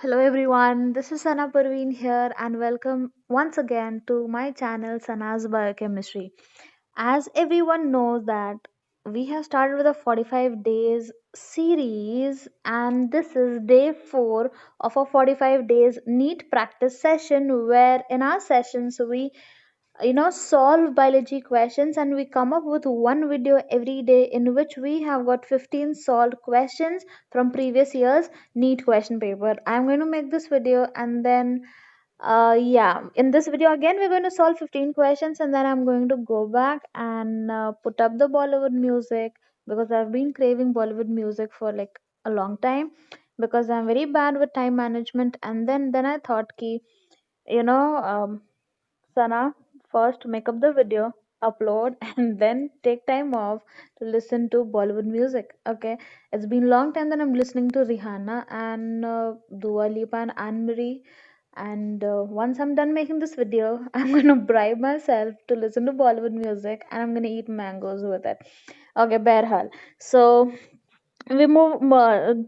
Hello everyone, this is Sana Parveen here and welcome once again to my channel Sana's Biochemistry. As everyone knows that we have started with a 45 days series and this is day 4 of a 45 days NEET practice session where in our sessions we solve biology questions and we come up with one video every day in which we have got 15 solved questions from previous years NEET question paper. I'm going to make this video and then in this video again we're going to solve 15 questions and then I'm going to go back and put up the Bollywood music because I've been craving Bollywood music for like a long time because I'm very bad with time management. And then I thought ki you know Sana, first make up the video, upload, and then take time off to listen to Bollywood music. Okay, it's been long time that I'm listening to Rihanna and Dua Lipa and Anne Marie. And once I'm done making this video, I'm gonna bribe myself to listen to Bollywood music, and I'm gonna eat mangoes with it. Okay, Berhal. So we move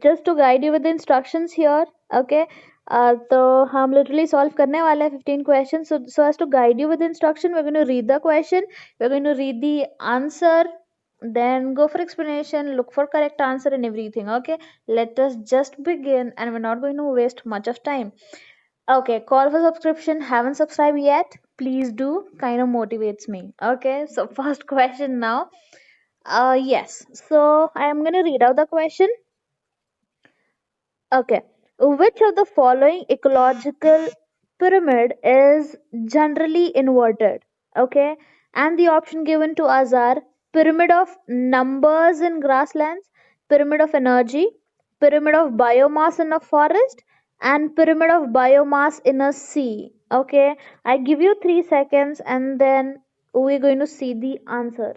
just to guide you with the instructions here. Okay, तो हम literally solve करने वाले हैं 15 questions. So as to guide you with the instruction, we're going to read the question, we're going to read the answer, then go for explanation, look for correct answer and everything. Okay, let us just begin and we're not going to waste much of time. Okay, call for subscription, haven't subscribed yet, please do, kind of motivates me. Okay, so first question now. Yes. So I am going to read out the question. Okay. Which of the following ecological pyramid is generally inverted? Okay. And the option given to us are pyramid of numbers in grasslands, pyramid of energy, pyramid of biomass in a forest, and pyramid of biomass in a sea. Okay. I give you 3 seconds and then we're going to see the answer.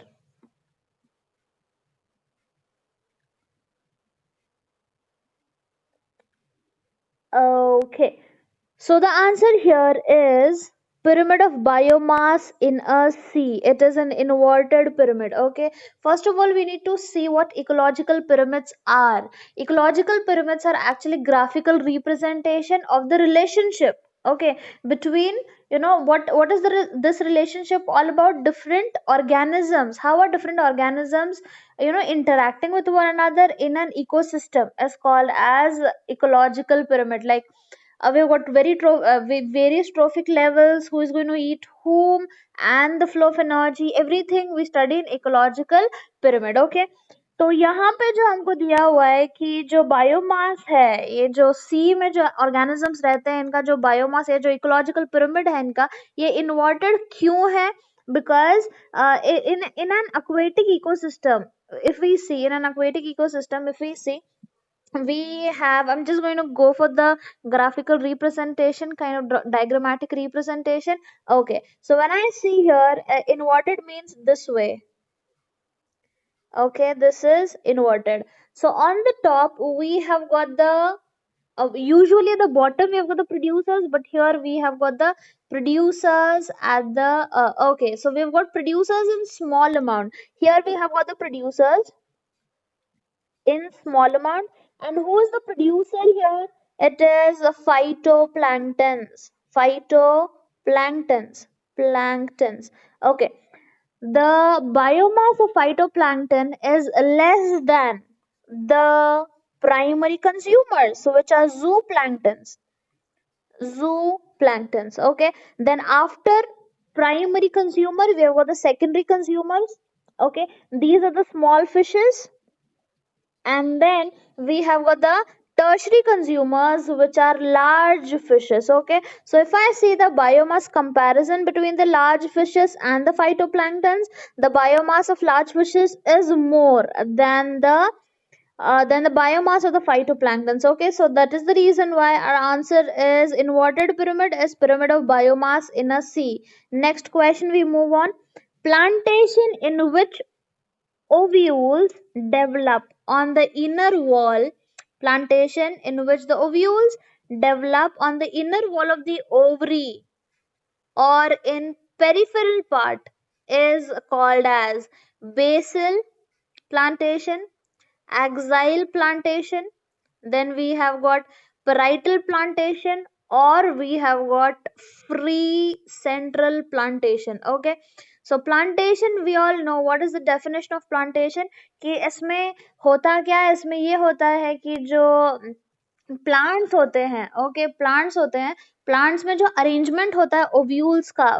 Okay. So the answer here is pyramid of biomass in a sea. It is an inverted pyramid. Okay. First of all, we need to see what ecological pyramids are. Ecological pyramids are actually graphical representation of the relationship. Okay, between what is this relationship all about? Different organisms. How are different organisms interacting with one another in an ecosystem is called as ecological pyramid. Like we've got various trophic levels, who is going to eat whom, and the flow of energy, everything we study in ecological pyramid. Okay, तो यहाँ पे जो हमको दिया हुआ है कि जो बायोमास है, ये जो सी में जो ऑर्गेनिजम्स रहते हैं इनका जो बायोमास है, जो इकोलॉजिकल पिरामिड है इनका, ये इन्वर्टेड क्यों है? Because in an aquatic ecosystem, if we see in an aquatic ecosystem, if we see we have, I'm just going to go for the graphical representation, kind of diagrammatic representation. Okay, so when I see here, inverted means this way. Okay, this is inverted. So on the top we have got the usually at the bottom we have got the producers, but here we have got the producers at the okay, so we've got producers in small amount. Here we have got the producers in small amount. And who is the producer here? It is the phytoplanktons. Planktons. Okay. The biomass of phytoplankton is less than the primary consumers, so which are zooplanktons. Okay. Then after primary consumer, we have got the secondary consumers. Okay. These are the small fishes, and then we have got the tertiary consumers, which are large fishes. Okay, so if I see the biomass comparison between the large fishes and the phytoplanktons, the biomass of large fishes is more than the biomass of the phytoplanktons. Okay, so that is the reason why our answer is inverted pyramid is pyramid of biomass in a sea. Next question, we move on. Plantation in which ovules develop on the inner wall. Plantation in which the ovules develop on the inner wall of the ovary or in peripheral part is called as basal plantation, axile plantation. Then we have got parietal plantation, or we have got free central plantation. Okay, so plantation, we all know what is the definition of plantation, कि इसमें होता क्या है, इसमें ये होता है कि जो प्लांट्स होते हैं, ओके प्लांट्स होते हैं, प्लांट्स में जो अरेंजमेंट होता है ओव्यूल्स का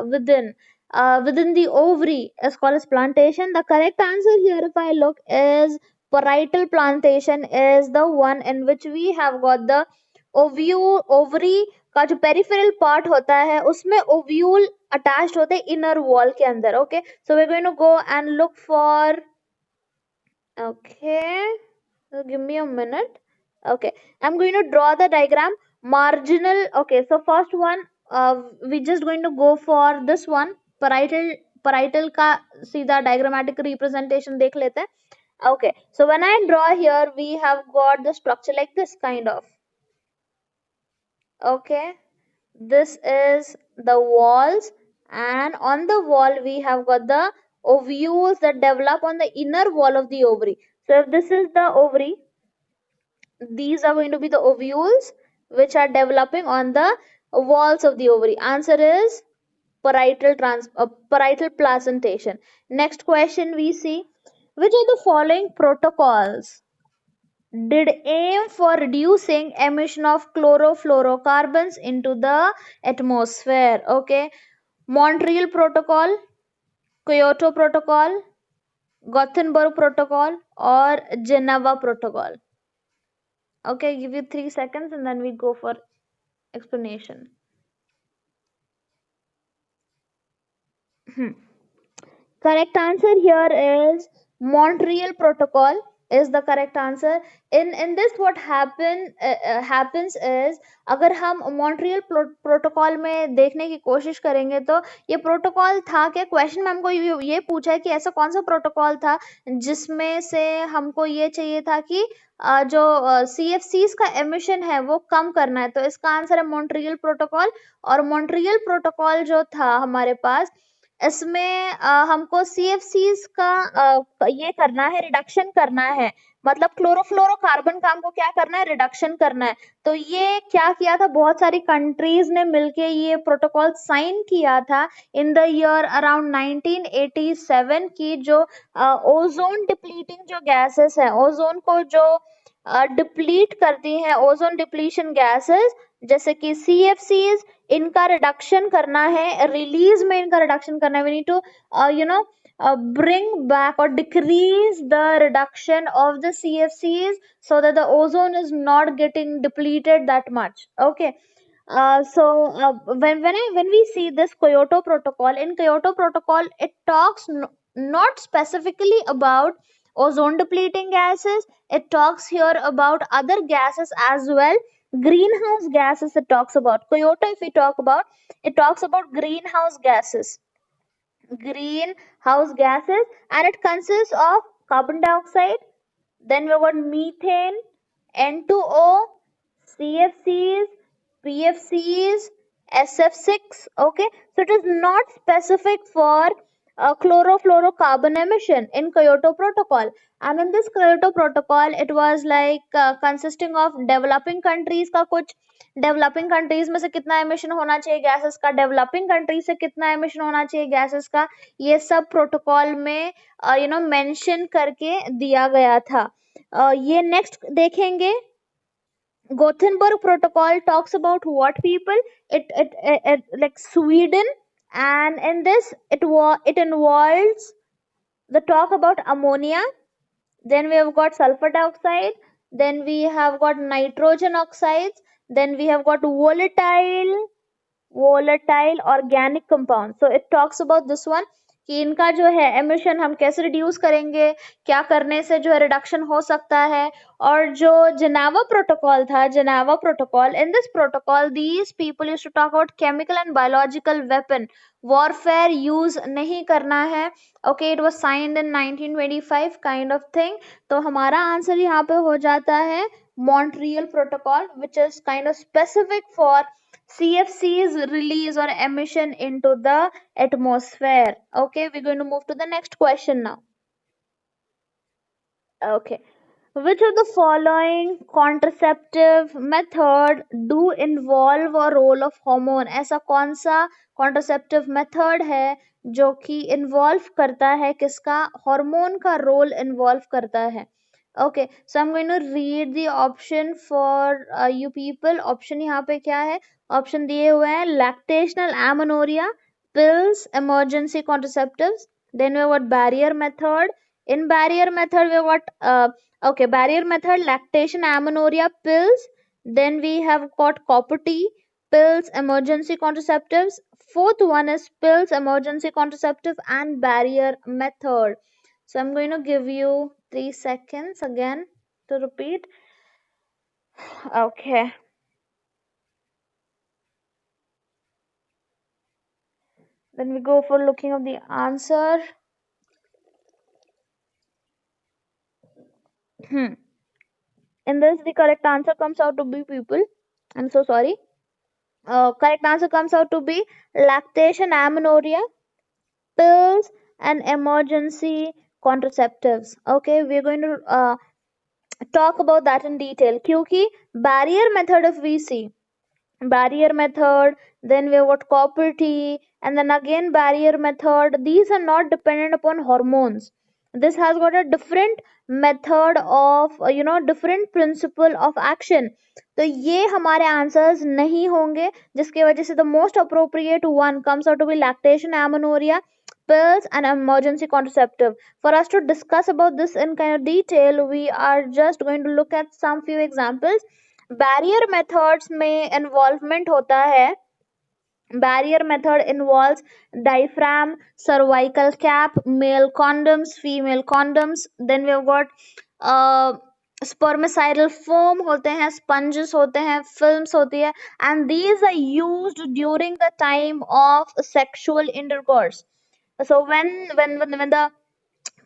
within the ovary is called as plantation. The correct answer here, if I look, is parietal plantation is the one in which we have got the ovary का जो peripheral part होता है उसमें ovule attached होते हैं inner wall के अंदर. Okay, so we are going to go and look for. Okay, so give me a minute. Okay, I'm going to draw the diagram. Marginal. Okay, so first one, we just going to go for this one. Parietal का सीधा diagrammatic representation देख लेते हैं. Okay, so when I draw here, we have got the structure like this kind of. Okay, this is the walls, and on the wall we have got the ovules that develop on the inner wall of the ovary. So if this is the ovary, these are going to be the ovules which are developing on the walls of the ovary. Answer is parietal placentation. Next question we see, which of the following protocols did aim for reducing emission of chlorofluorocarbons into the atmosphere? Okay, Montreal Protocol, Kyoto Protocol, Gothenburg Protocol, or Geneva Protocol? Okay, give you 3 seconds and then we go for explanation. Correct answer here is Montreal Protocol is the correct answer. In this what happens is, अगर हम Montreal Protocol में देखने की कोशिश करेंगे तो ये protocol था क्या, क्वेश्चन में हमको ये पूछा है कि ऐसा कौन सा प्रोटोकॉल था जिसमें से हमको ये चाहिए था कि जो CFCs का एमिशन है वो कम करना है, तो इसका आंसर है मॉन्ट्रियल प्रोटोकॉल. और मॉन्ट्रियल प्रोटोकॉल जो था हमारे पास, इसमें हमको CFCs का ये करना है, रिडक्शन करना है, मतलब क्लोरोफ्लोरोकार्बन का हमको क्या करना है, रिडक्शन करना है. तो ये क्या किया था, बहुत सारी कंट्रीज ने मिलके ये प्रोटोकॉल साइन किया था इन द ईयर अराउंड 1987 की. जो ओजोन डिप्लीटिंग जो गैसेस है, ओजोन को जो डिप्लीट करती हैं, ओजोन डिप्लीशन गैसेस जैसे कि CFCs, इनका रिडक्शन करना है, रिलीज में इनका रिडक्शन करना है. We need to bring back or decrease the reduction of the CFCs so that the ozone is not getting depleted that much. Okay, when we see this Kyoto Protocol, in Kyoto Protocol it talks not specifically about ozone depleting gases, it talks here about other gases as well. Greenhouse gases it talks about. Kyoto, if we talk about, it talks about greenhouse gases. Greenhouse gases, and it consists of carbon dioxide, then we got methane, N2O, CFCs, PFCs, SF6. Okay, so it is not specific for chlorofluorocarbon emission in Kyoto Protocol. And in this Kyoto Protocol, it was like consisting of developing countries का कुछ, developing countries में से कितना emission होना चाहिए gases का, developing countries से कितना एमिशन होना चाहिए गैसेस का, ये सब प्रोटोकॉल में मेंशन करके दिया गया था. ये नेक्स्ट देखेंगे. Gothenburg Protocol talks about what people? It like Sweden, and in this it involves the talk about ammonia. Then we have got sulfur dioxide. Then we have got nitrogen oxides. Then we have got volatile organic compounds. So it talks about this one कि इनका जो है emission हम कैसे reduce करेंगे, क्या करने से जो है रिडक्शन हो सकता है. और जो जेनेवा प्रोटोकॉल था, Geneva protocol, in this protocol these people used to talk about chemical and biological weapon warfare use नहीं करना है. Okay, it was signed in 1925 kind of thing. तो हमारा आंसर यहाँ पे हो जाता है Montreal protocol, which is kind of specific for CFC's release or emission into the atmosphere. Okay, we're going to move to the next question now. Okay, Which of the following contraceptive method do involve a role of hormone? ऐसा कौन सा contraceptive method है जो कि involve करता है किसका, hormone का role involve करता है? Okay, so I'm going to read the option for you people. Option यहाँ पे क्या है? Option दिए हुए हैं lactational amenorrhea, pills, emergency contraceptives. Then we have got barrier method. In barrier method we have got okay, barrier method, lactation, amenorrhea, pills. Then we have got copper T, pills, emergency contraceptives. Fourth one is pills, emergency contraceptive, and barrier method. So I'm going to give you 3 seconds again to repeat. Okay, then we go for looking of the answer. Hmm. In this, the correct answer comes out to be people. I'm so sorry. Correct answer comes out to be lactation, amenorrhea, pills, and emergency contraceptives. Okay, we're going to talk about that in detail. क्योंकि barrier method if we see, barrier method, then we have got copper T, and then again barrier method, these are not dependent upon hormones. This has got a different method of different principle of action. तो ये हमारे answers नहीं होंगे, जिसकी वजह से the most appropriate one comes out to be lactation, amenorrhea, pills, and emergency contraceptive. For us to discuss about this in kind of detail, we are just going to look at some few examples. Barrier methods में involvement होता है, barrier method involves diaphragm, cervical cap, male condoms, female condoms, then we have got spermicidal foam होते हैं, sponges होते हैं, films होती है, and these are used during the time of sexual intercourse. So when the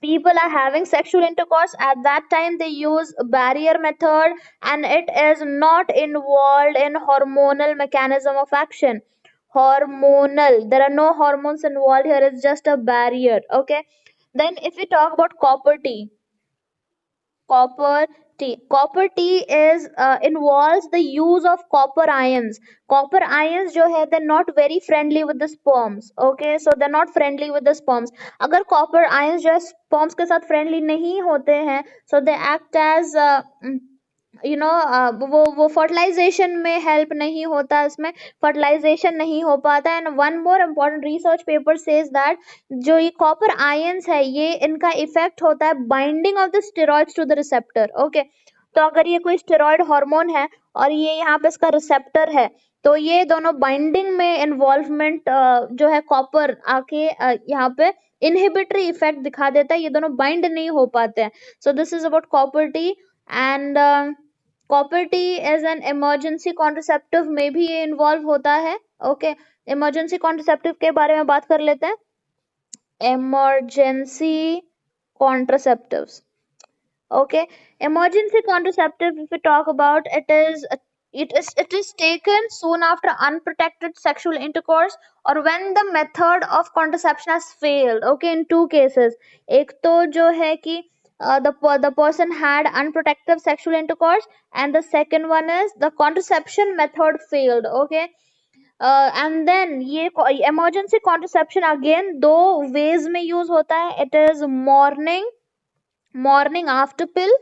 people are having sexual intercourse, at that time they use barrier method, and it is not involved in hormonal mechanism of action. Hormonal, there are no hormones involved here, it's just a barrier. Okay, then if we talk about copper T, copper copper tea is involves the use of copper ions. Copper ions जो है, they're not very friendly with the sperms. Okay, so they're not friendly with the sperms. अगर copper ions जो है sperms के साथ friendly नहीं होते हैं, so they act as वो फर्टिलाइजेशन में हेल्प नहीं होता, इसमें फर्टिलाइजेशन नहीं हो पाता. And one more important research paper says that जो ये कॉपर आयंस है, ये इनका इफेक्ट होता है binding of the steroids to the receptor. Okay, तो अगर ये कोई स्टेरॉइड हार्मोन है और ये यहाँ पे इसका रिसेप्टर है, तो ये दोनों बाइंडिंग में इन्वॉल्वमेंट जो है कॉपर आके यहाँ पे इनहिबिटरी इफेक्ट दिखा देता है, ये दोनों बाइंड नहीं हो पाते हैं. So this is about copper T. And copper T as an emergency contraceptive में भी ये इन्वॉल्व होता है. ओके, इमरजेंसी कॉन्ट्रसेप्टिव के बारे में बात कर लेते हैं. Emergency contraceptives. Okay, emergency contraceptive, if we talk about, it is taken soon after unprotected sexual intercourse or when the method of contraception has failed. Okay, in two cases, एक तो जो है कि the person had unprotected sexual intercourse, and the second one is the contraception method failed. Okay, and then ये emergency contraception again दो ways में use होता है. It is morning after pill.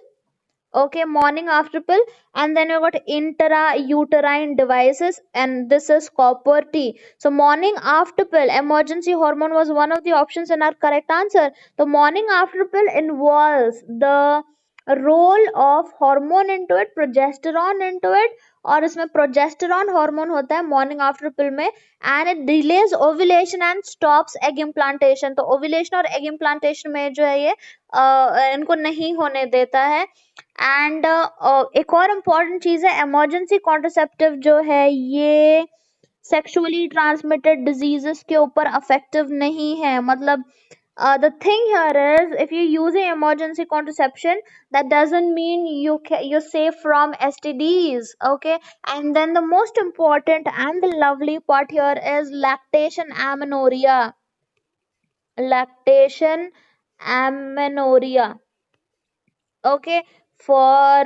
Okay, morning after pill. And then you got intrauterine devices, and this is copper T. So morning after pill, emergency hormone was one of the options in our correct answer. The morning after pill involves the role of hormone into it, progesterone into it, और इसमें progesterone hormone होता है morning after पिल में, and it delays ovulation and stops egg implantation. तो ovulation और egg implantation में जो है ये इनको नहीं होने देता है. एंड एक और इम्पॉर्टेंट चीज है, इमरजेंसी कॉन्ट्रसेप्टिव जो है ये सेक्सुअली ट्रांसमिटेड डिजीजेस के ऊपर अफेक्टिव नहीं है. मतलब the thing here is, if you're using emergency contraception, that doesn't mean you're safe from STDs. Okay, and then the most important and the lovely part here is lactation amenorrhea. Lactation amenorrhea. Okay, For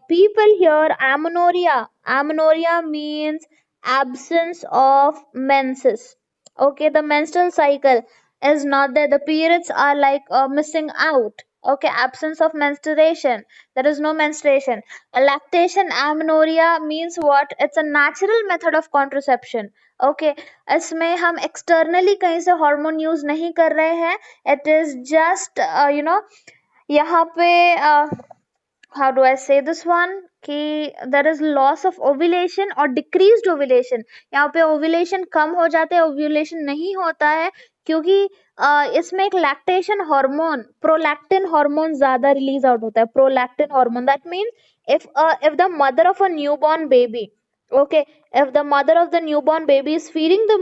people here, amenorrhea. Amenorrhea means absence of menses. Okay, the menstrual cycle is not there. The periods are like missing out. Okay, absence of menstruation. There is no menstruation. A lactation amenorrhea means what? It's a natural method of contraception. Okay, इसमें हम externally कहीं से hormone use नहीं कर रहे हैं. It is just यहाँ पे how do I say this one कि there is loss of ovulation or decreased ovulation. यहाँ पे ovulation कम हो जाते हैं, ovulation नहीं होता है क्योंकि इसमें एक lactation hormone prolactin hormone ज्यादा release out होता है. Prolactin hormone, that means if the mother of a newborn baby, okay, if the mother of the newborn baby is feeding the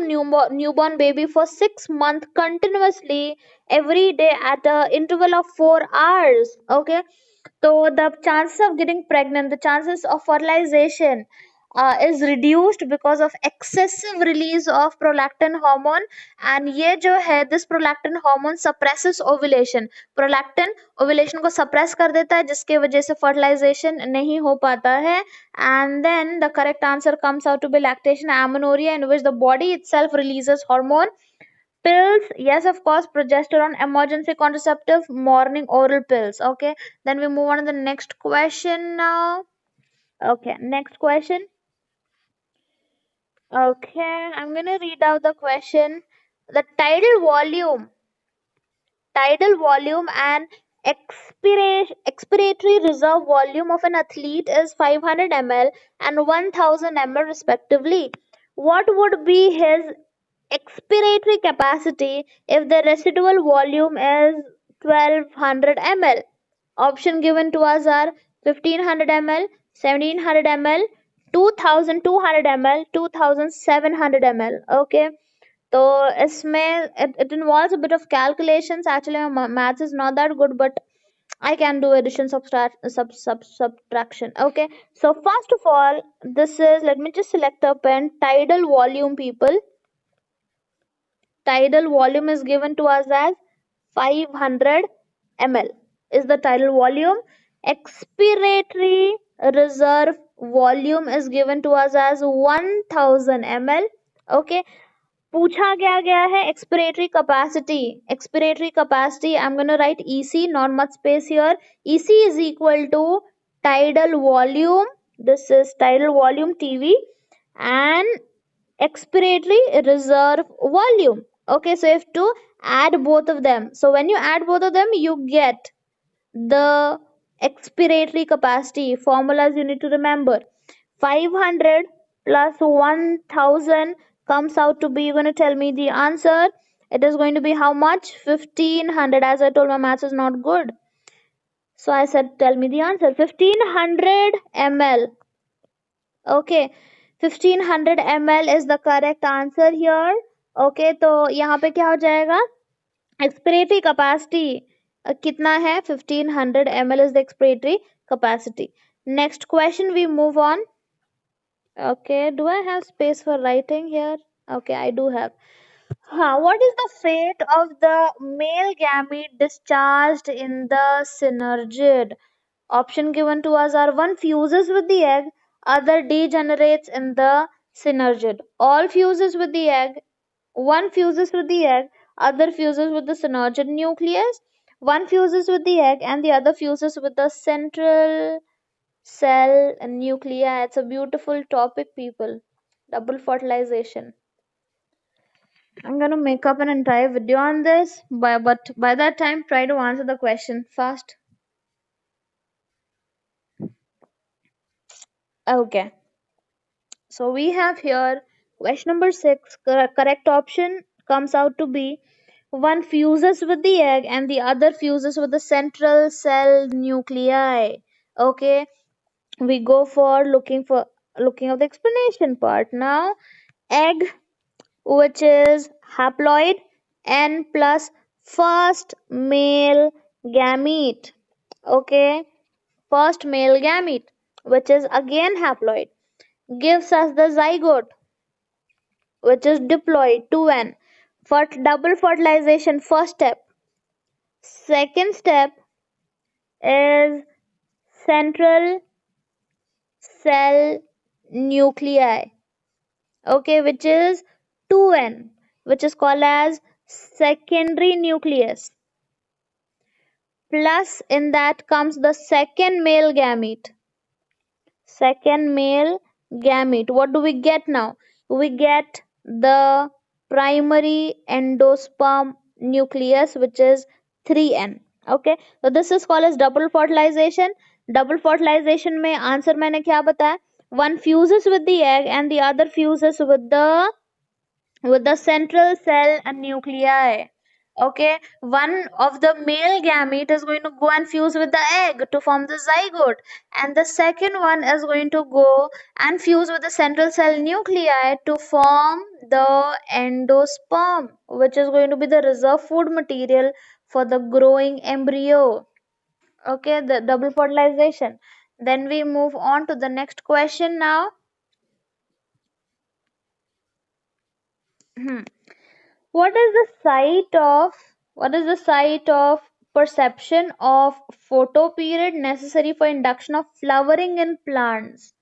newborn baby for 6 months continuously every day at a interval of 4 hours, okay, so the chances of getting pregnant, the chances of fertilization is reduced because of excessive release of prolactin hormone. And ये जो है this prolactin hormone suppresses ovulation. Prolactin ovulation को suppress कर देता है जिसके वजह से fertilization नहीं हो पाता है. And then the correct answer comes out to be lactation amenorrhea, in which the body itself releases hormone. Pills, yes, of course, progesterone, emergency contraceptive, morning oral pills. Okay, then we move on to the next question now. Okay, next question. Okay, I'm gonna read out the question. The tidal volume and expiratory reserve volume of an athlete is 500 ml and 1000 ml respectively. What would be his expiratory capacity if the residual volume is 1200 ml? Option given to us are 1500 ml, 1700 ml, 2200 ml, 2700 ml. Okay, so it involves a bit of calculations. Actually my maths is not that good, but I can do addition, subtraction. Okay, so first of all, this is, let me just select a pen, tidal volume, people. Tidal volume is given to us as 500 ml is the tidal volume. Expiratory reserve volume is given to us as 1000 ml. Okay, पूछा गया है expiratory capacity. Expiratory capacity, I'm going to write EC, not much space here. EC is equal to tidal volume, this is tidal volume TV, and expiratory reserve volume. Okay, so you have to add both of them. So when you add both of them, you get the expiratory capacity. Formulas you need to remember. 500 plus 1000 comes out to be, you're going to tell me the answer. It is going to be how much? 1500. As I told, my maths is not good. So I said, tell me the answer. 1500 ml. Okay, 1500 ml is the correct answer here. Okay, तो यहाँ पे क्या हो जाएगा? Expiratory capacity कितना है? 1500 ml is the expiratory capacity. Next question, we move on. Okay, do I have space for writing here? Okay, I do have. What is the fate of the male gamete discharged in the synergid? Option given to us are: one fuses with the egg, other degenerates in the synergid. All fuses with the egg, one fuses with the egg, other fuses with the synergid nucleus, one fuses with the egg and the other fuses with the central cell nuclei. It's a beautiful topic, people. Double fertilization. I'm gonna make up an entire video on this, but by that time, try to answer the question fast. Okay. So we have here question number 6. Correct option comes out to be: one fuses with the egg and the other fuses with the central cell nuclei. Okay, we go for looking at the explanation part now. Egg, which is haploid, N plus first male gamete. Okay, first male gamete, which is again haploid, gives us the zygote, which is diploid, 2n. For double fertilization, first step. Second step is central cell nuclei, okay, which is 2n, which is called as secondary nucleus. Plus, in that comes the second male gamete. Second male gamete. What do we get now? We get the primary endosperm nucleus, which is 3n. Okay, so this is called as double fertilization. Double fertilization में answer मैंने क्या बताया? One fuses with the egg and the other fuses with the central cell and nuclei. Okay, one of the male gamete is going to go and fuse with the egg to form the zygote, and the second one is going to go and fuse with the central cell nuclei to form the endosperm, which is going to be the reserve food material for the growing embryo. Okay, the double fertilization. Then we move on to the next question now. What is the site of perception of photoperiod necessary for induction of flowering in plants?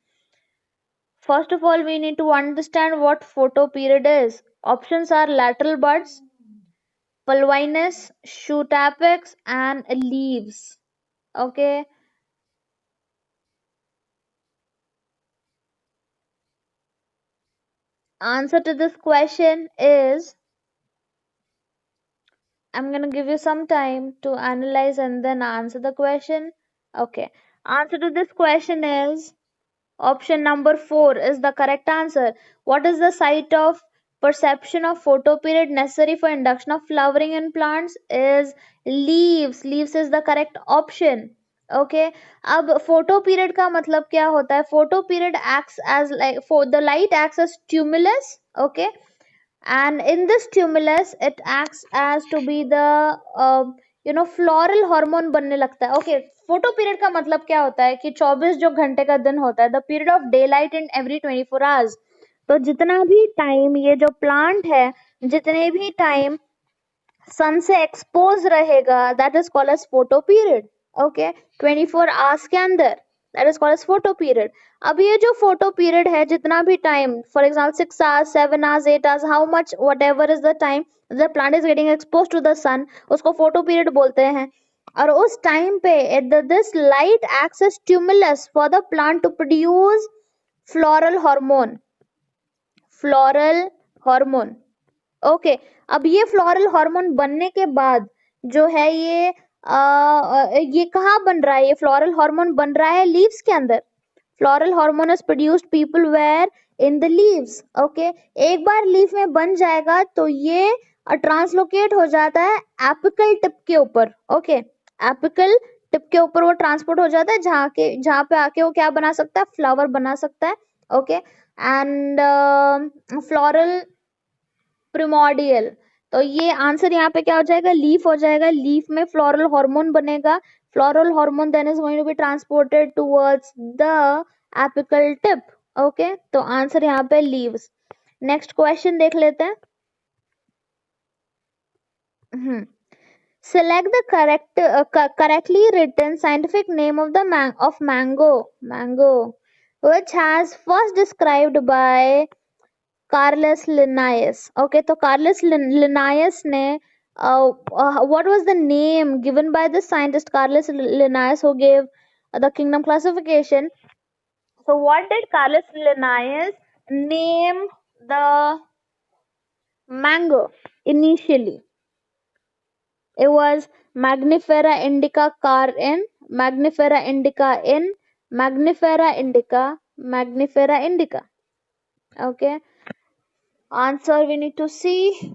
First of all, we need to understand what photoperiod is. Options are lateral buds, pulvinus, shoot apex, and leaves. Okay, answer to this question is, I'm going to give you some time to analyze and then answer the question. Okay, answer to this question is option number 4 is the correct answer. What is the site of perception of photoperiod necessary for induction of flowering in plants? Is leaves. Leaves is the correct option. Okay, अब photo period का मतलब क्या होता है? Photo period acts as like for the light acts as stimulus. Okay, and in this stimulus it acts as to be the floral hormone बनने लगता है. Okay, photo period का मतलब क्या होता है कि 24 जो घंटे का दिन होता है, the period of day light in every 24 hours. तो जितना भी टाइम ये जो प्लांट है, जितने भी टाइम सन से एक्सपोज रहेगा, that is called as photo period. Okay, 24 hours के अंदर, that is called as photo period. अब ये जो फोटो पीरियड है, जितना भी time, for example 6 hours, 7 hours, 8 hours, how much whatever is the time the plant is getting expose to the sun, उसको photo period बोलते हैं. और उस टाइम पे this light acts as stimulus for the plant to produce floral hormone. Floral hormone. Okay, अब ये floral hormone बनने के बाद जो है ये कहाँ बन रहा है? ये फ्लोरल हार्मोन बन रहा है लीव्स के अंदर. Floral hormone is produced people where in the leaves. Okay, एक बार लीफ में बन जाएगा तो ये ट्रांसलोकेट हो जाता है एपिकल टिप के ऊपर. ओके, एपिकल टिप के ऊपर वो ट्रांसपोर्ट हो जाता है, जहाँ पे आके वो क्या बना सकता है? फ्लावर बना सकता है. Okay, and floral primordial. तो ये आंसर यहाँ पे क्या हो जाएगा? लीफ हो जाएगा. लीफ में फ्लोरल हार्मोन बनेगा. Floral hormone then is going to be transported towards the apical tip. Okay, तो आंसर यहाँ पे लीव्स. नेक्स्ट क्वेश्चन देख लेते हैं. Select the correctly written scientific name of the mango, which has first described by Carlos Linnaeus. Okay, so Carlos Linnaeus ने what was the name given by the scientist Carlos Linnaeus who gave the kingdom classification? So what did Carlos Linnaeus name the mango initially? It was Magnifera indica Magnifera indica. Okay, answer we need to see.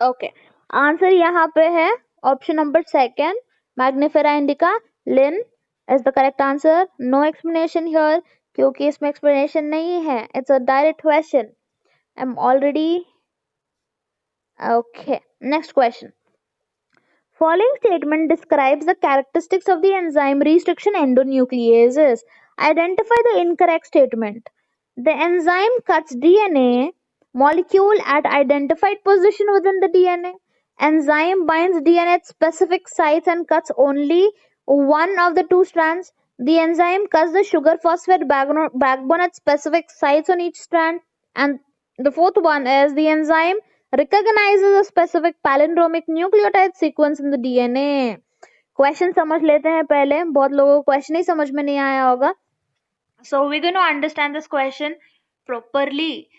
Okay, answer यहाँ पे है option number second, mangifera indica. Linn is the correct answer. No explanation here, क्योंकि इसमें explanation नहीं है. It's a direct question. I am already okay. Next question. Following statement describes the characteristics of the enzyme restriction endonucleases. Identify the incorrect statement. The enzyme cuts DNA molecule at identified position within the DNA. Enzyme binds DNA at specific sites and cuts only one of the two strands. The enzyme cuts the sugar phosphate backbone at specific sites on each strand. And the fourth one is the enzyme recognizes a specific palindromic nucleotide sequence in the DNA. Question समझ लेते हैं पहले, बहुत लोगों को question ही समझ में नहीं आया होगा. So we're going to understand this question properly.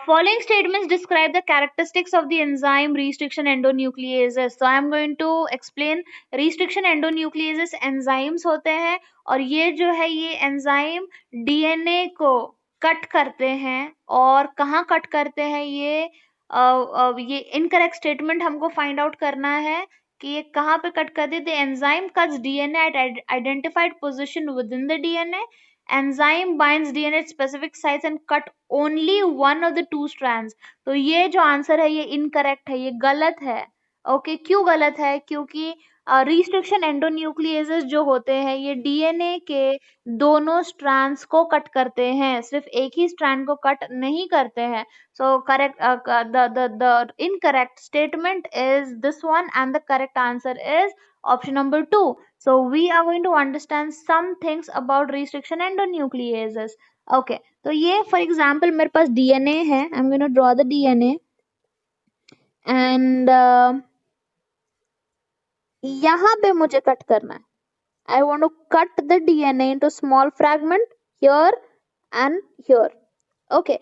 Following statements describe the characteristics of the enzyme restriction endonucleases. So I'm going to explain restriction endonucleases enzymes होते हैं और ये जो है ये एंजाइम डीएनए को कट करते हैं. और कहाँ कट करते हैं ये इनकरेक्ट स्टेटमेंट हमको फाइंड आउट करना है कि ये कहाँ पे कट करते. The enzyme cuts DNA at identified position with in the DNA. Enzyme binds DNA at specific sites and cut only one of the two strands. तो ये जो आंसर है ये इनकरेक्ट है, ये गलत है. ओके क्यों गलत है? क्योंकि रिस्ट्रिक्शन एंडोन्यूक्लिएजेस जो होते हैं ये डीएनए के दोनों स्ट्रैंड्स को कट करते हैं, सिर्फ एक ही स्ट्रैंड को कट नहीं करते हैं. So correct, the incorrect statement is this one and the correct answer is option number 2. So we are going to understand some things about restriction endonucleases. Okay, तो ये for example मेरे पास DNA है. I'm going to draw the DNA and यहाँ पे मुझे cut करना है. I want to cut the DNA into small fragment here and here. Okay,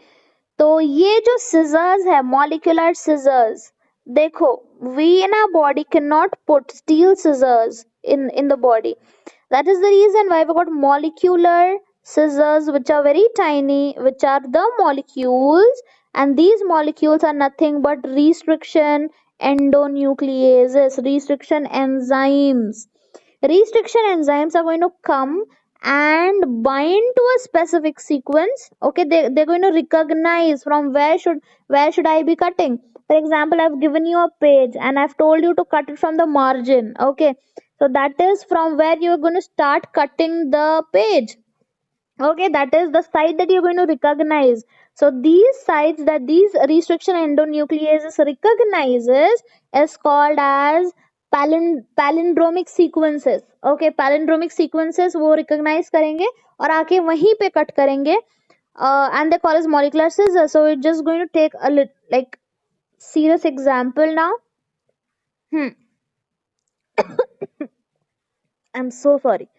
तो ये जो scissors है, molecular scissors, देखो, we in our body cannot put steel scissors in the body. That is the reason why we got molecular scissors, which are very tiny, which are the molecules, and these molecules are nothing but restriction endonucleases, restriction enzymes. Restriction enzymes are going to come and bind to a specific sequence. Okay, they're going to recognize from where should I be cutting. For example, I've given you a page and I've told you to cut it from the margin. Okay, so that is from where you're going to start cutting the page. Okay, that is the site that you're going to recognize. So these sites that these restriction endonucleases recognizes is called as palindromic sequences. Okay, palindromic sequences वो recognize करेंगे और आके वहीं पे cut करेंगे. And they call as molecular scissors. So we're just going to take a like serious example now. I'm so sorry.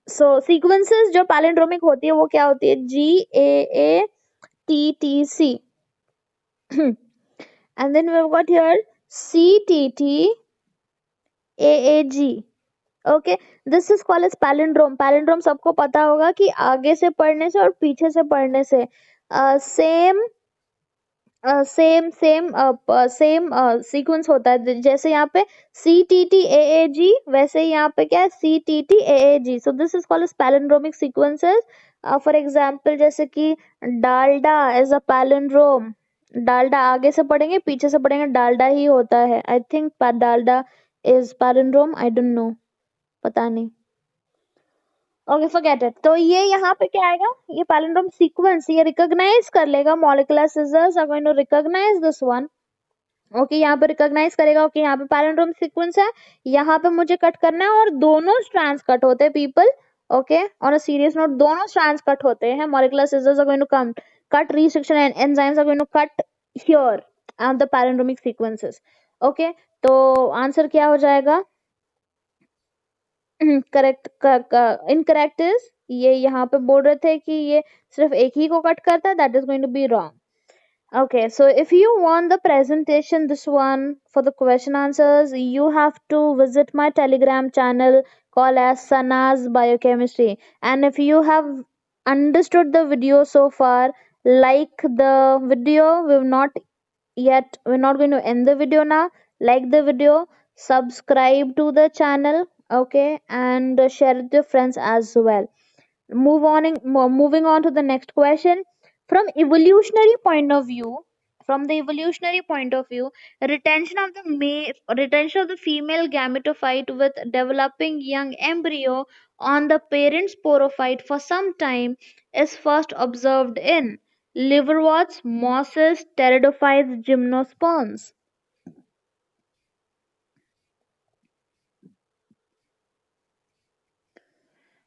So sequences जो palindromic होती है वो क्या होती है? GAATTC. And then we've got here CTTAAG. Okay, this is called as palindrome. Palindrome सबको पता होगा कि आगे से पढ़ने से और पीछे से पढ़ने से सेम सीक्वेंस होता है. जैसे यहाँ पे CTTAAG, वैसे यहाँ पे क्या है? CTTAAG. So this is called palindromic sequences. For example जैसे कि Dalda is a palindrome. Dalda आगे से पढ़ेंगे पीछे से पढ़ेंगे डालडा ही होता है. I think Dalda is palindrome, I don't know, पता नहीं. Okay forget it. तो ये यहाँ पे क्या आएगा? ये पैलिंड्रोम सीक्वेंस ये रिकॉग्नाइज कर लेगा. Molecular scissors are going to recognise this one. Okay, यहाँ पे रिकॉग्नाइज करेगा. ओके, यहाँ पे पैलिंड्रोम सीक्वेंस है, यहाँ पे मुझे कट करना है और दोनों स्ट्रैंड्स कट होते हैं people. Okay, on a serious note, दोनों स्ट्रैंड्स कट होते हैं. Molecular scissors are going to come cut restriction and enzymes are going to cut here and the palindromic sequences. Okay, तो आंसर क्या हो जाएगा? Correct. Incorrect is ये यहाँ पे बोल रहे थे कि ये सिर्फ एक ही को कट करता है. That is going to be wrong. Okay, so if you want the presentation, this one for the question answers, you have to visit my Telegram channel called as Sana's Biochemistry. And if you have understood the video so far, like the video. We're not going to end the video now. Like the video, subscribe to the channel, okay, and share it with your friends as well. Moving on to the next question. From evolutionary point of view, retention of the female gametophyte with developing young embryo on the parent sporophyte for some time is first observed in. liverworts, mosses, pteridophytes, gymnosperms.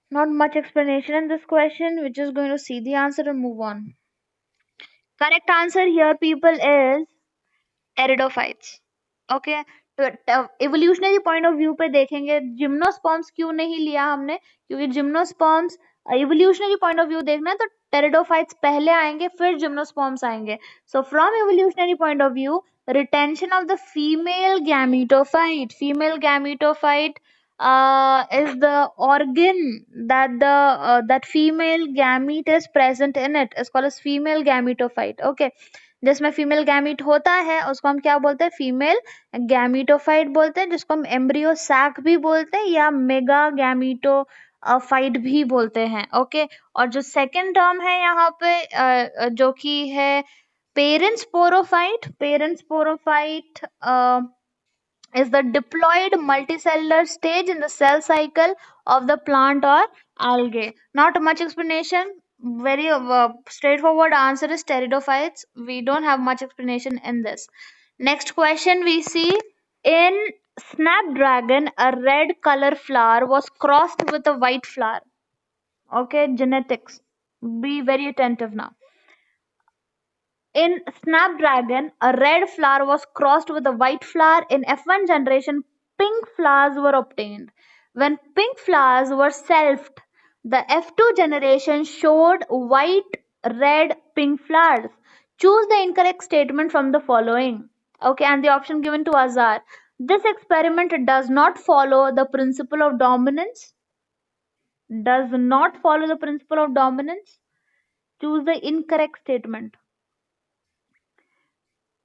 Not much explanation in this question. We're just going to see the answer and move on. Correct answer here, people, is pteridophytes. Okay, तो evolutionary point of view पे देखेंगे gymnosperms क्यों नहीं लिया हमने, क्योंकि gymnosperms evolutionary point of view देखना है तो टेरिडोफाइट्स पहले आएंगे फिर जिम्नोस्पर्म्स आएंगे. So from evolutionary point of view, retention of the female gametophyte is the organ that the that female gamete is present in it is called as female gametophyte. Okay, जिसमें female gamete होता है उसको हम क्या बोलते हैं, female gametophyte बोलते हैं, जिसको हम एम्ब्रियो सैक भी बोलते हैं या मेगा गैमीटो फाइट भी बोलते हैं. ओके, और जो सेकंड टर्म है यहाँ पे जो कि है parent sporophyte. Parent sporophyte is the diploid multicellular stage in the cell cycle of the plant or algae. Not much explanation. Very straightforward answer is pteridophytes. We don't have much explanation in this. Next question we see, in snapdragon a red color flower was crossed with a white flower. Okay, genetics. Be very attentive now. In Snapdragon, a red flower was crossed with a white flower. In F1 generation, pink flowers were obtained. When pink flowers were selfed, the F2 generation showed white, red, pink flowers. Choose the incorrect statement from the following. Okay, and the option given to us are: this experiment does not follow the principle of dominance. Does not follow the principle of dominance. Choose the incorrect statement.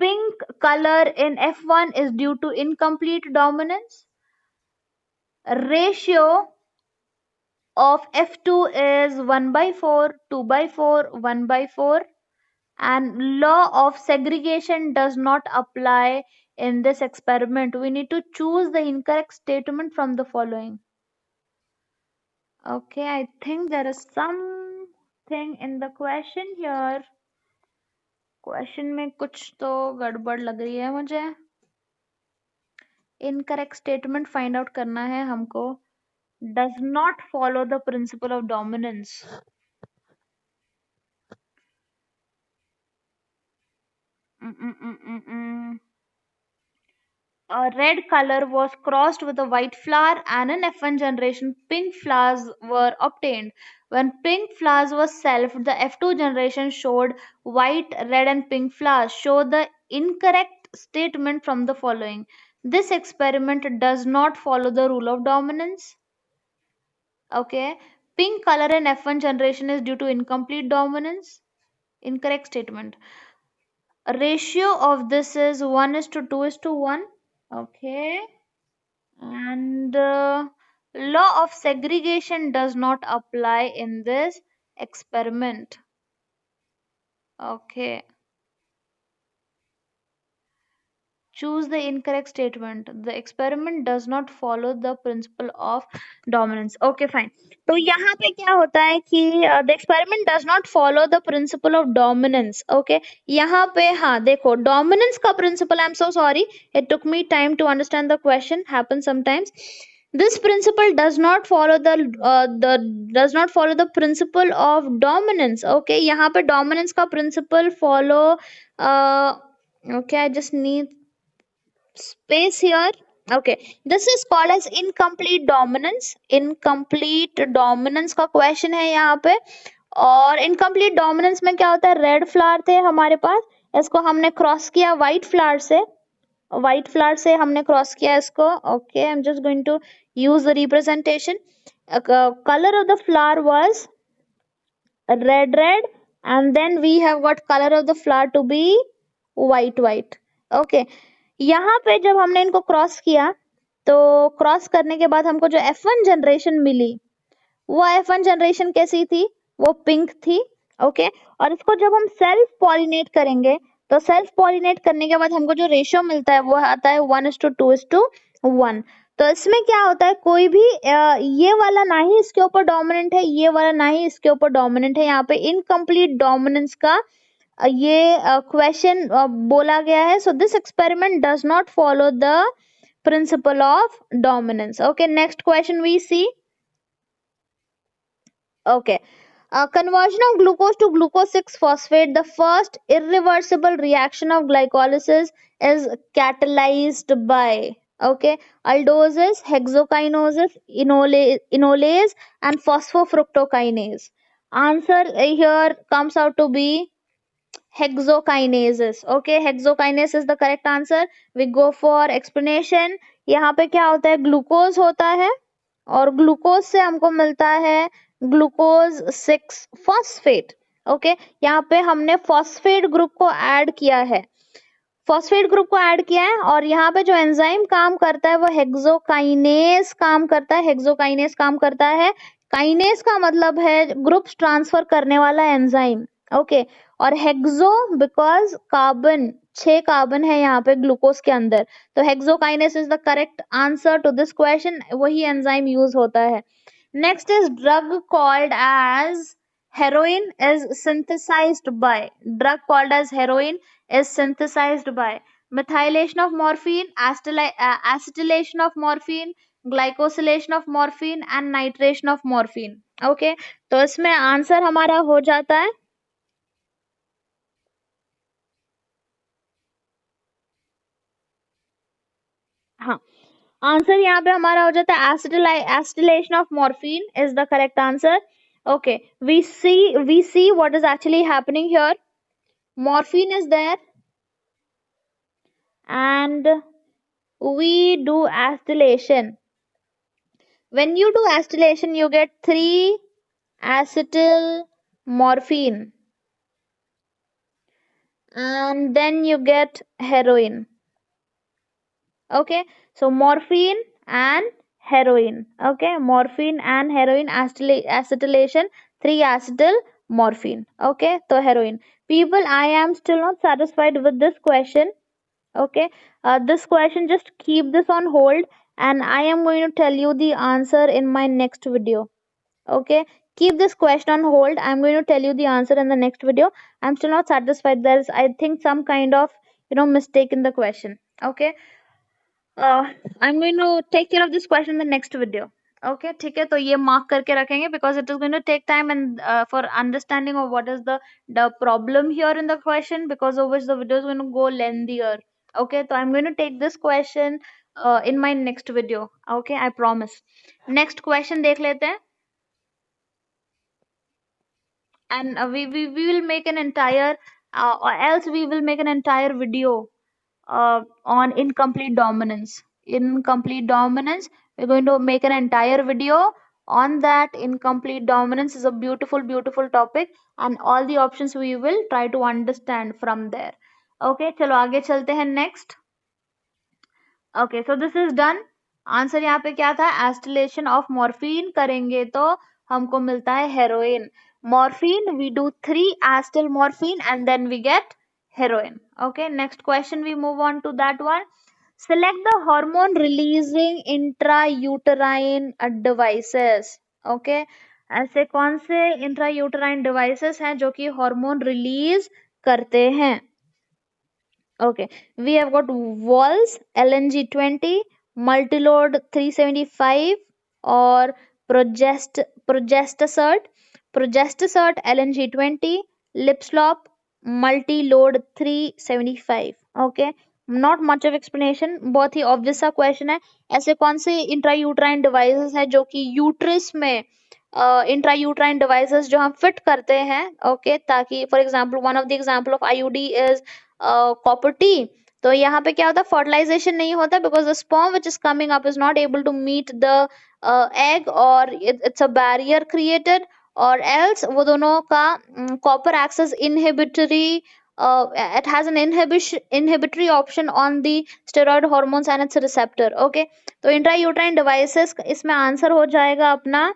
Pink color in F1 is due to incomplete dominance. Ratio of F2 is 1 by 4, 2 by 4, 1 by 4. And law of segregation does not apply in this experiment. We need to choose the incorrect statement from the following. Okay, I think there is something in the question here. Question में कुछ तो गड़बड़ लग रही है मुझे. Incorrect statement find out करना है हमको. Does not follow the principle of dominance. Mm-mm-mm-mm-mm. A red color was crossed with a white flower, and in F1 generation, pink flowers were obtained. When pink flowers were self, the F2 generation showed white, red, and pink flowers. Show the incorrect statement from the following. This experiment does not follow the rule of dominance. Okay. Pink color in F1 generation is due to incomplete dominance. Incorrect statement. Ratio of this is 1 is to 2 is to 1. Okay. And law of segregation does not apply in this experiment. Okay. Choose the incorrect statement. The experiment does not follow the principle of dominance. Okay, fine. तो यहाँ पे क्या होता है कि the experiment does not follow the principle of dominance. Okay, यहाँ पे हाँ देखो dominance का principle. I'm so sorry. It took me time to understand the question. Happens sometimes. This principle does not follow the principle of dominance. Okay, यहाँ पे dominance का principle follow. Okay, I just need space here. Okay, this is called as incomplete dominance. Incomplete dominance का question है यहाँ पे. और incomplete dominance में क्या होता है, रेड फ्लावर थे हमारे पास, इसको हमने क्रॉस किया व्हाइट फ्लावर से. व्हाइट फ्लावर से हमने क्रॉस किया इसको. Okay, I am just going to use the representation. Colour of the flower was red and then we have got color of the flower to be white. Okay, यहाँ पे जब हमने इनको cross किया तो क्रॉस करने के बाद हमको जो F1 जनरेशन मिली वो F1 जनरेशन कैसी थी, वो पिंक थी. ओके, और इसको जब हम सेल्फ पॉलिनेट करेंगे तो सेल्फ पॉलिनेट करने के बाद हमको जो रेशियो मिलता है वो आता है 1:2:1. तो इसमें क्या होता है, कोई भी ये वाला ना ही इसके ऊपर डोमिनेंट है, ये वाला ना ही इसके ऊपर डोमिनेंट है. यहाँ पे इनकम्प्लीट डोमिनेंस का ये क्वेश्चन बोला गया है. So this experiment does not follow the principle of dominance. Okay, next question we see. Okay. Conversion of glucose to glucose 6 phosphate, the first irreversible reaction of glycolysis, is catalyzed by, okay, aldoses, hexokinases, enolase, and phosphofructokinase. Answer here comes out to be hexokinases. Okay, hexokinase is the correct answer. We go for explanation. यहाँ पे क्या होता है, glucose होता है और glucose से हमको मिलता है ग्लूकोज 6 फॉस्फेट. ओके, यहाँ पे हमने फॉस्फेट ग्रुप को ऐड किया है, फॉस्फेट ग्रुप को ऐड किया है, और यहाँ पे जो एंजाइम काम करता है वो हेक्सोकाइनेस काम करता है. हेक्सोकाइनेस काम करता है, काइनेस का मतलब है ग्रुप्स ट्रांसफर करने वाला एंजाइम. ओके, और हेक्सो बिकॉज कार्बन, 6 कार्बन है यहाँ पे ग्लूकोज के अंदर, तो hexokinase is the correct answer to this question. वही एंजाइम यूज होता है. Next is drug called as heroin is synthesized by. Drug called as heroin is synthesized by methylation of morphine, acetylation of morphine, glycosylation of morphine and nitration of morphine. Okay, तो इसमें answer हमारा हो जाता है, हाँ, answer यहाँ पे हमारा हो जाता है acetylation of morphine is the correct answer. Okay, we see what is actually happening here. Morphine is there and we do acetylation. When you do acetylation, you get 3 acetyl morphine and then you get heroin. Okay, so morphine and heroin. Okay, morphine and heroin acetylation, 3 acetyl morphine. Okay, so heroin. People, I am still not satisfied with this question. Okay, this question, just keep this on hold and I am going to tell you the answer in my next video. Okay, keep this question on hold, I'm going to tell you the answer in the next video. I'm still not satisfied, there's I think some kind of mistake in the question. Okay, uh, I'm going to take care of this question in the next video. Okay, ठीक है, तो ये mark करके रखेंगे because it is going to take time and for understanding of what is the problem here in the question, because of which the video is going to go lengthier. Okay, so I'm going to take this question in my next video. Okay, I promise. Next question देख लेते हैं, and we will make an entire or else we will make an entire video on incomplete dominance. Incomplete dominance, we're going to make an entire video on that. Incomplete dominance is a beautiful, beautiful topic, and all the options we will try to understand from there. Okay, चलो आगे चलते हैं next. Okay, so this is done. Answer यहाँ पे क्या था, एस्टिलेशन of morphine करेंगे तो हमको मिलता है heroin. Morphine, we do 3 acetyl morphine and then we get heroin. Okay, next question, we move on to that one. Select the hormone releasing intrauterine devices. Okay, ऐसे कौन से intrauterine devices हैं जो कि हार्मोन रिलीज करते हैं. Okay, we have got Walls LNG20, Multilode 375 or Progestasert, Progestasert LNG20, Lipslop Multilode 375. Okay, not much of explanation, बहुत ही obvious सा question है. ऐसे कौन से intrauterine devices है जो कि यूट्रस में intrauterine devices जो हम fit करते हैं, okay, ताकि for example one of the example of IUD is copper T. तो यहाँ पे क्या होता है, fertilization नहीं होता because the sperm which is coming up is not able to meet the egg, or it's a barrier created, or else वो दोनों का copper acts as inhibitory, it has an inhibitory option on the steroid hormones and its receptor. Okay, तो intrauterine devices इसमें answer हो जाएगा अपना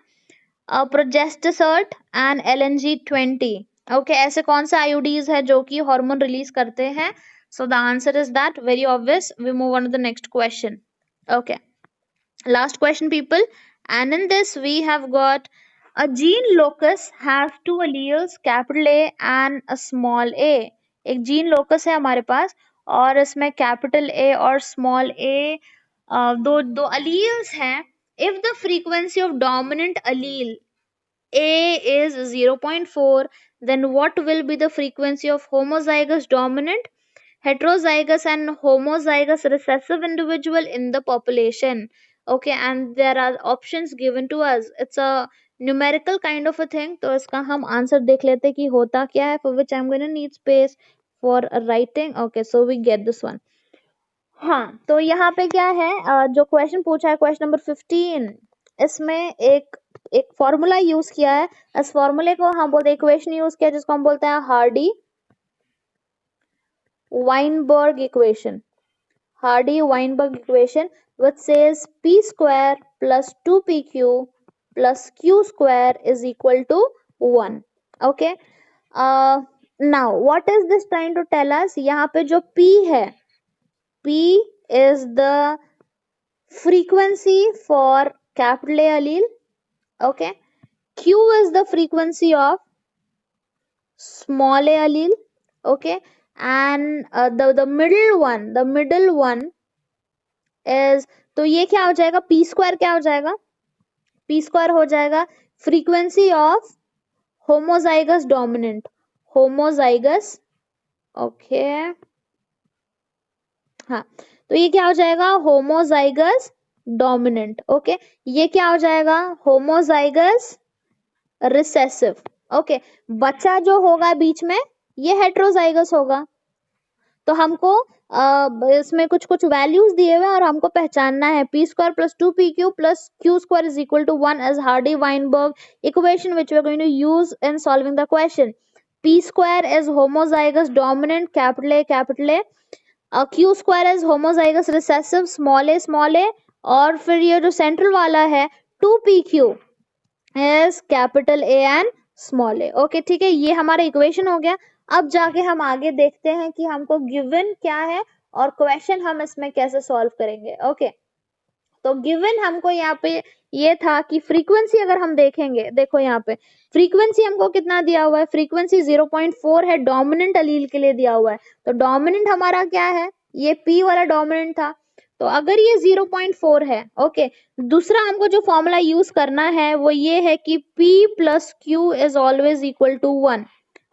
प्रोजेस्टेसर्ट and LNG20. Okay, ऐसे कौन से आईयूडीज है जो कि हार्मोन रिलीज करते हैं. So the answer is that, very obvious. We move on to the next question. Okay, last question people, and in this we have got A gene locus has two alleles, capital A and a small a. एक gene locus है हमारे पास और इसमें capital A और small ए दो दो alleles हैं. If the frequency of dominant allele A is 0.4, then what will be the frequency of homozygous dominant, heterozygous and homozygous recessive individual in the population? Okay, and there are options given to us. It's a numerical kind of a thing. तो इसका हम answer देख लेते हैं कि होता क्या है, for which I'm going to need space for writing. Okay, so we get this one. हाँ, तो यहाँ पे क्या है, जो क्वेश्चन पूछा है क्वेश्चन नंबर 15, इसमें एक एक फॉर्मूला यूज किया है. इस फॉर्मूले को हम बोलते हैं, इक्वेशन यूज किया जिसको हम बोलते हैं Hardy Weinberg equation. Hardy Weinberg equation which says p square plus 2pq plus q square is equal to 1. Okay, now what is this trying to tell us? यहाँ पे जो p है, p is the frequency for capital A allele. Okay, q is the frequency of small a allele. Okay, and the middle one is, तो ये क्या हो जाएगा, p square क्या हो जाएगा, p square हो जाएगा frequency of homozygous dominant. homozygous, okay, हाँ, तो ये क्या हो जाएगा, homozygous dominant. ओके, ये क्या हो जाएगा, homozygous recessive. ओके, बच्चा जो होगा बीच में ये heterozygous होगा. तो हमको इसमें कुछ कुछ वैल्यूज दिए हुए और हमको पहचानना है. p square plus 2pq plus q square is equal to 1 as Hardy Weinberg equation which we are going to use in solving the question. p square is homozygous dominant, capital A capital A. q square is homozygous recessive, small a. और फिर ये जो central वाला है 2pq is capital A and small a. Okay, ठीक है, ये हमारा इक्वेशन हो गया. अब जाके हम आगे देखते हैं कि हमको गिवन क्या है और क्वेश्चन हम इसमें कैसे सॉल्व करेंगे. ओके, तो गिवन हमको यहाँ पे ये था कि फ्रीक्वेंसी अगर हम देखेंगे, देखो यहाँ पे फ्रीक्वेंसी हमको कितना दिया हुआ है, फ्रीक्वेंसी 0.4 है, डोमिनेंट अलील के लिए दिया हुआ है. तो डोमिनेंट हमारा क्या है, ये p वाला डोमिनेंट था. तो अगर ये 0.4 है, ओके, दूसरा हमको जो फॉर्मूला यूज करना है वो ये है कि p plus q is always equal to 1.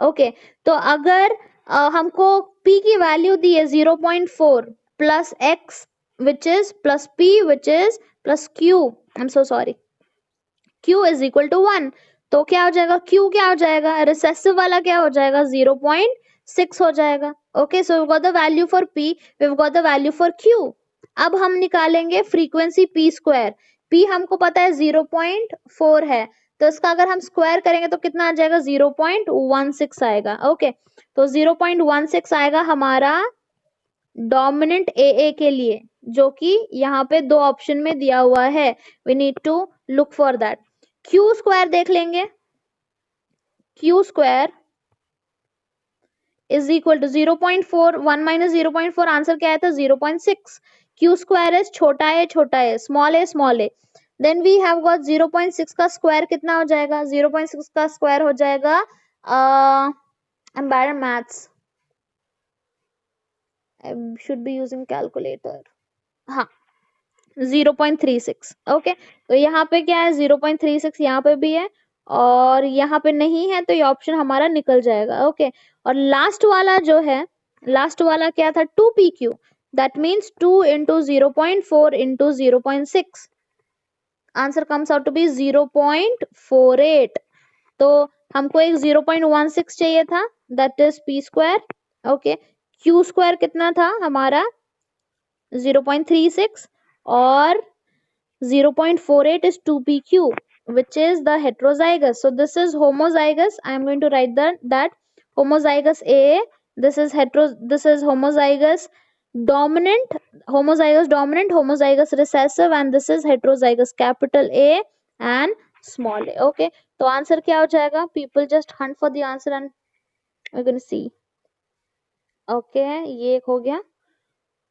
Okay, तो अगर हमको p की वैल्यू दी है 0.4 plus x which is plus p which is plus q, I'm so sorry, q is equal to 1. तो क्या हो जाएगा, q क्या हो जाएगा, रिसेसिव वाला क्या हो जाएगा, 0.6 हो जाएगा. Okay, so we've got the value for p, we've got the value for q. अब हम निकालेंगे फ्रीक्वेंसी p स्क्वायर. p हमको पता है 0.4 है, तो इसका अगर हम स्क्वायर करेंगे तो कितना आ जाएगा, 0.16 आएगा. ओके, तो 0.16 आएगा हमारा डोमिनेंट ए के लिए, जो कि यहाँ पे दो ऑप्शन में दिया हुआ है. We need to look for that. Q square देख लेंगे, q square is equal to 0.4, 1 minus 0.4, answer क्या आया था 0.6. क्यू स्क्वायर इज छोटा है, small a. Then we have got 0.6 का स्क्वायर कितना हो जाएगा, 0.6 का स्क्वायर हो जाएगा, I am bad at maths, I should be using calculator. हाँ, 0.36. ओके, तो यहाँ पे क्या है, 0.36 यहाँ पे भी है और यहाँ पे नहीं है, तो ये ऑप्शन हमारा निकल जाएगा. ओके, और लास्ट वाला जो है, लास्ट वाला क्या था, 2pq, that means 2 into 0.4 into 0.6, answer comes out to be 0.48. तो हमको एक 0.16 चाहिए था, that is p square. Okay, q square कितना था हमारा 0.36 और 0.48 is 2pq which is the heterozygous. So this is homozygous. I am going to write that homozygous A. This is homozygous dominant, homozygous recessive, and this is heterozygous capital A and small a. Okay, तो answer क्या हो जाएगा, people just hunt for the answer and we're going to see. Okay, ये एक हो गया,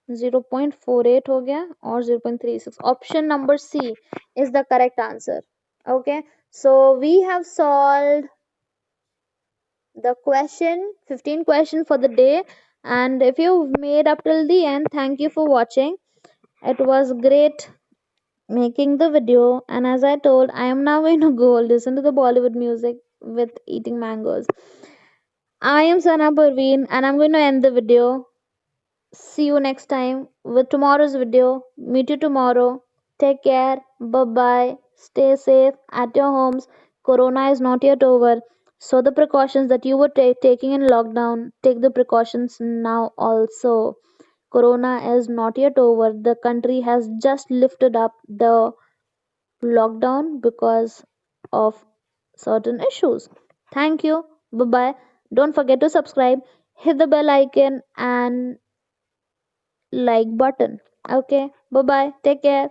0.48 हो गया और 0.36. Option number C is the correct answer. Okay, So we have solved the question 15 question for the day, and if you've made up till the end, thank you for watching. It was great making the video, and as I told, I am now going to go listen to the Bollywood music with eating mangoes. I am Sana Parveen, and I'm going to end the video. See you next time with tomorrow's video. Meet you tomorrow. Take care. Bye bye. Stay safe at your homes. Corona is not yet over. So, the precautions that you were taking in lockdown, take the precautions now also. Corona is not yet over. The country has just lifted up the lockdown because of certain issues. Thank you. Bye bye. Don't forget to subscribe, hit the bell icon, and like button. Okay, bye bye. Take care.